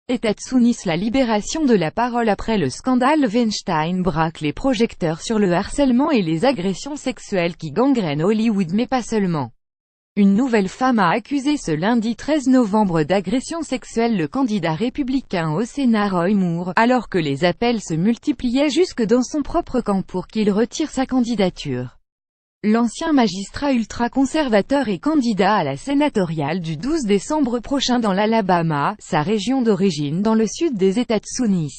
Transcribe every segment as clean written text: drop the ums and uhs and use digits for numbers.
États-Unis. La libération de la parole après le scandale Weinstein braque les projecteurs sur le harcèlement et les agressions sexuelles qui gangrènent Hollywood, mais pas seulement. Une nouvelle femme a accusé ce lundi 13 novembre d'agression sexuelle le candidat républicain au Sénat Roy Moore, alors que les appels se multipliaient jusque dans son propre camp pour qu'il retire sa candidature. L'ancien magistrat ultra-conservateur est candidat à la sénatoriale du 12 décembre prochain dans l'Alabama, sa région d'origine dans le sud des États-Unis.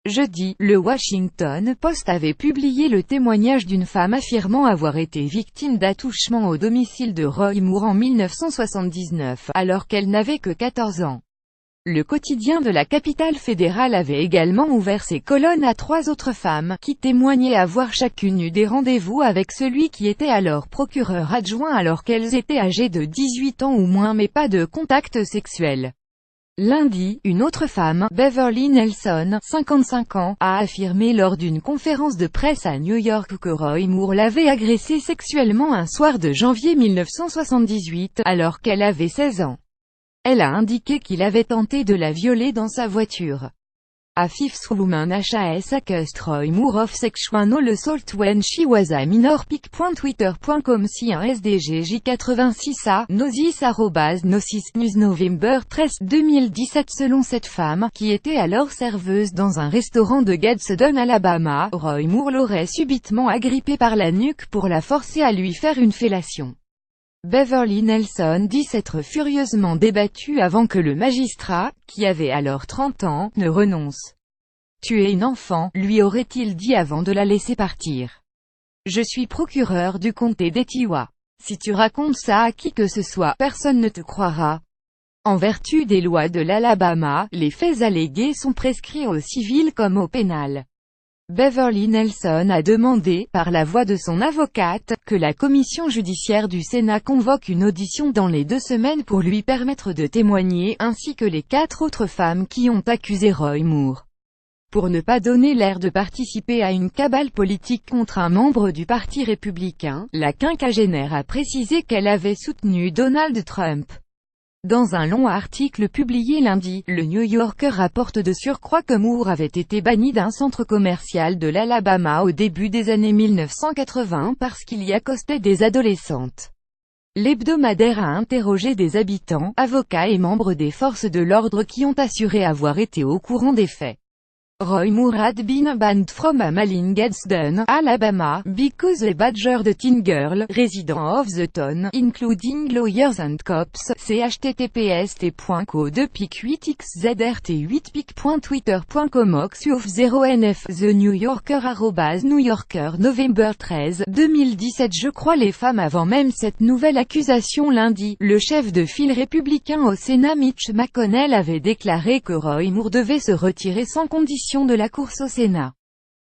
Jeudi, le Washington Post avait publié le témoignage d'une femme affirmant avoir été victime d'attouchements au domicile de Roy Moore en 1979, alors qu'elle n'avait que 14 ans. Le quotidien de la capitale fédérale avait également ouvert ses colonnes à 3 autres femmes, qui témoignaient avoir chacune eu des rendez-vous avec celui qui était alors procureur adjoint alors qu'elles étaient âgées de 18 ans ou moins mais pas de contact sexuel. Lundi, une autre femme, Beverly Nelson, 55 ans, a affirmé lors d'une conférence de presse à New York que Roy Moore l'avait agressée sexuellement un soir de janvier 1978, alors qu'elle avait 16 ans. Elle a indiqué qu'il avait tenté de la violer dans sa voiture. A fifth woman has accused Roy Moore of sexual assault when she was a minor. Pic.twitter.com. Si un SDGJ86A, Nosis News November 13 2017. Selon cette femme, qui était alors serveuse dans un restaurant de Gadsden, Alabama, Roy Moore l'aurait subitement agrippée par la nuque pour la forcer à lui faire une fellation. Beverly Nelson dit s'être furieusement débattue avant que le magistrat, qui avait alors 30 ans, ne renonce. « Tu es une enfant », lui aurait-il dit avant de la laisser partir. « Je suis procureur du comté d'Etowah. Si tu racontes ça à qui que ce soit, personne ne te croira. » En vertu des lois de l'Alabama, les faits allégués sont prescrits au civil comme au pénal. Beverly Nelson a demandé, par la voix de son avocate, que la commission judiciaire du Sénat convoque une audition dans les 2 semaines pour lui permettre de témoigner, ainsi que les 4 autres femmes qui ont accusé Roy Moore. Pour ne pas donner l'air de participer à une cabale politique contre un membre du Parti républicain, la quinquagénaire a précisé qu'elle avait soutenu Donald Trump. Dans un long article publié lundi, le New Yorker rapporte de surcroît que Moore avait été banni d'un centre commercial de l'Alabama au début des années 1980 parce qu'il y accostait des adolescentes. L'hebdomadaire a interrogé des habitants, avocats et membres des forces de l'ordre qui ont assuré avoir été au courant des faits. Roy Moore had been banned from a mall in Gadsden, Alabama, because a badgered teen girl, resident of the town, including lawyers and cops. https://t.co2pic8xzrt8pic.twitter.com oxuf 0nf The New Yorker @New Yorker November 13 2017. Je crois les femmes avant même cette nouvelle accusation. Lundi, le chef de file républicain au Sénat Mitch McConnell avait déclaré que Roy Moore devait se retirer sans condition de la course au Sénat.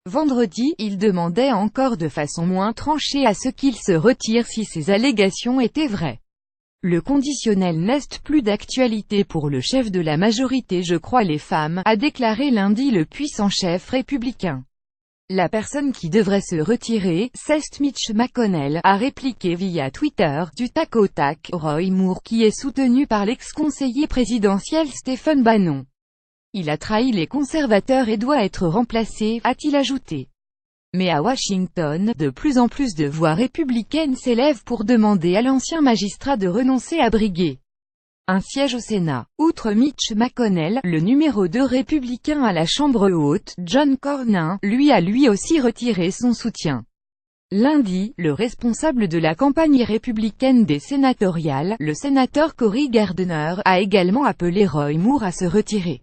Vendredi, il demandait encore de façon moins tranchée à ce qu'il se retire si ces allégations étaient vraies. Le conditionnel n'est plus d'actualité pour le chef de la majorité Je crois les femmes, a déclaré lundi le puissant chef républicain. La personne qui devrait se retirer, c'est Mitch McConnell, a répliqué via Twitter, du tac au tac, Roy Moore, qui est soutenu par l'ex-conseiller présidentiel Stephen Bannon. Il a trahi les conservateurs et doit être remplacé, a-t-il ajouté. Mais à Washington, de plus en plus de voix républicaines s'élèvent pour demander à l'ancien magistrat de renoncer à briguer un siège au Sénat. Outre Mitch McConnell, le numéro 2 républicain à la Chambre haute, John Cornyn, lui a lui aussi retiré son soutien. Lundi, le responsable de la campagne républicaine des sénatoriales, le sénateur Cory Gardner, a également appelé Roy Moore à se retirer.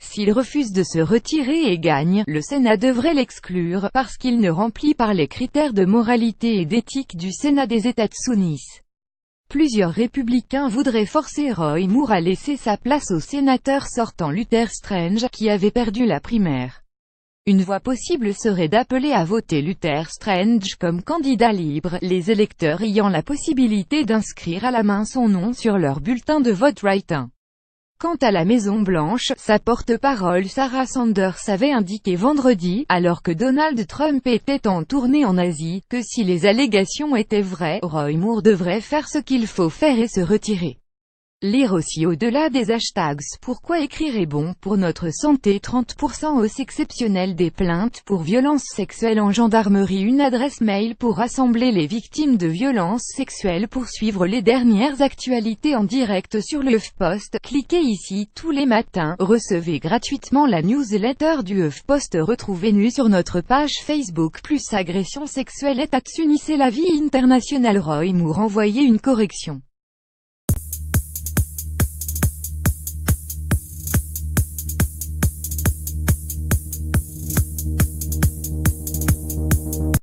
S'il refuse de se retirer et gagne, le Sénat devrait l'exclure, parce qu'il ne remplit pas les critères de moralité et d'éthique du Sénat des États-Unis. Plusieurs républicains voudraient forcer Roy Moore à laisser sa place au sénateur sortant Luther Strange, qui avait perdu la primaire. Une voie possible serait d'appeler à voter Luther Strange comme candidat libre, les électeurs ayant la possibilité d'inscrire à la main son nom sur leur bulletin de vote write-in. Quant à la Maison-Blanche, sa porte-parole Sarah Sanders avait indiqué vendredi, alors que Donald Trump était en tournée en Asie, que si les allégations étaient vraies, Roy Moore devrait faire ce qu'il faut faire et se retirer. Lire aussi au-delà des hashtags. Pourquoi écrire est bon pour notre santé? 30% hausse exceptionnelle des plaintes pour violences sexuelles en gendarmerie. Une adresse mail pour rassembler les victimes de violences sexuelles. Pour suivre les dernières actualités en direct sur le HuffPost, cliquez ici. Tous les matins, recevez gratuitement la newsletter du HuffPost. Retrouvez-nous sur notre page Facebook. Plus agression sexuelle est unissez la vie internationale. Roy Moore envoyé une correction.